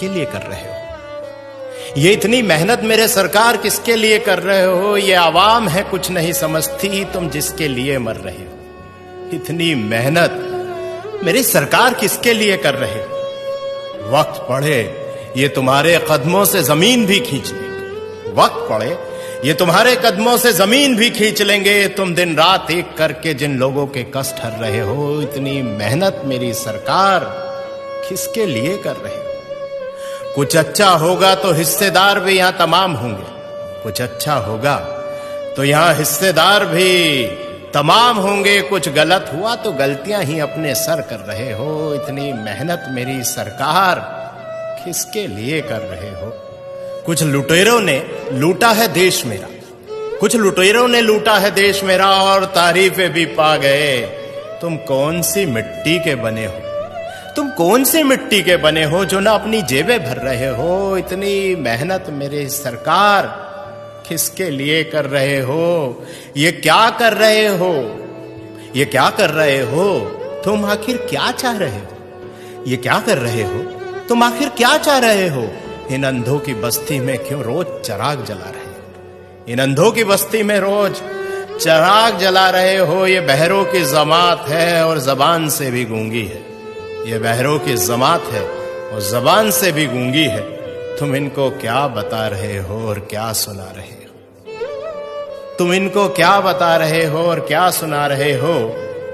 के लिए कर रहे हो? ये इतनी मेहनत मेरे सरकार किसके लिए कर रहे हो? ये आवाम है कुछ नहीं समझती, तुम जिसके लिए मर रहे हो। इतनी मेहनत मेरी सरकार किसके लिए कर रहे हो? वक्त पड़े ये तुम्हारे कदमों से जमीन भी खींच लेंगे। वक्त पड़े ये तुम्हारे कदमों से जमीन भी खींच लेंगे। तुम दिन रात एक करके जिन लोगों के कष्ट हर रहे हो, इतनी मेहनत मेरी सरकार किसके लिए कर रहे हो? कुछ अच्छा होगा तो हिस्सेदार भी यहां तमाम होंगे। कुछ अच्छा होगा तो यहां हिस्सेदार भी तमाम होंगे। कुछ गलत हुआ तो गलतियां ही अपने सर कर रहे हो। इतनी मेहनत मेरी सरकार किसके लिए कर रहे हो? कुछ लुटेरों ने लूटा है देश मेरा, कुछ लुटेरों ने लूटा है देश मेरा और तारीफें भी पा गए। तुम कौन सी मिट्टी के बने हो? तुम कौन सी मिट्टी के बने हो जो ना अपनी जेबें भर रहे हो? इतनी मेहनत मेरी सरकार किसके लिए कर रहे हो? ये क्या कर रहे हो? ये क्या कर रहे हो? तुम आखिर क्या चाह रहे हो? ये क्या कर रहे हो? तुम आखिर क्या चाह रहे हो? इन अंधों की बस्ती में क्यों रोज चिराग जला रहे हो? इन अंधों की बस्ती में रोज चिराग जला रहे हो। ये बहरों की जमात है और जबान से भी गूंगी है। ये बहरों की जमात है और जबान से भी गूंगी है। तुम इनको क्या बता रहे हो और क्या सुना रहे हो? तुम इनको क्या बता रहे हो और क्या सुना रहे हो?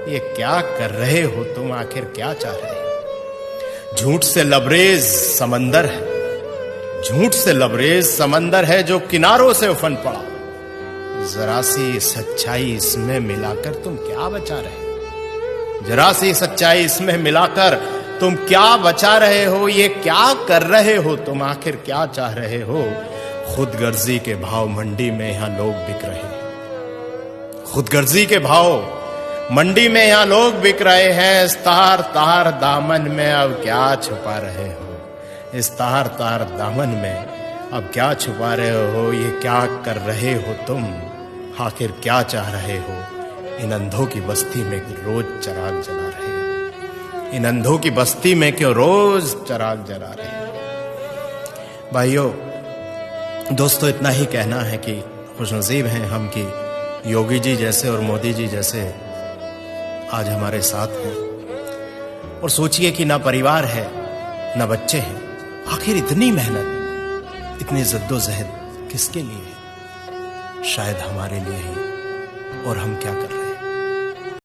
ये क्या कर रहे हो? तुम आखिर क्या चाह रहे हो? झूठ से लबरेज समंदर है, झूठ से लबरेज समंदर है जो किनारों से उफन पड़ा। जरा सी सच्चाई इसमें मिलाकर तुम क्या बचा रहे हो? जरा सी सच्चाई इसमें मिलाकर तुम क्या बचा रहे हो? ये क्या कर रहे हो? तुम आखिर क्या चाह रहे हो? खुदगर्जी के भाव मंडी में यहां लोग बिक रहे हैं। खुदगर्जी के भाव मंडी में यहां लोग बिक रहे हैं। इस तार तार दामन में अब क्या छुपा रहे हो? इस तार तार दामन में अब क्या छुपा रहे हो? ये क्या कर रहे हो तुम? आखिर क्या चाह रहे हो? इन अंधों की बस्ती में रोज चिराग जला रहे हो। इन अंधों की बस्ती में क्यों रोज चिराग जला रहे हो? भाइयों दोस्तों, इतना ही कहना है कि खुशनसीब हैं हम कि योगी जी जैसे और मोदी जी जैसे आज हमारे साथ हैं। और सोचिए कि ना परिवार है ना बच्चे हैं, आखिर इतनी मेहनत इतनी जद्दोजहद किसके लिए? शायद हमारे लिए ही। और हम क्या कर रहे हैं?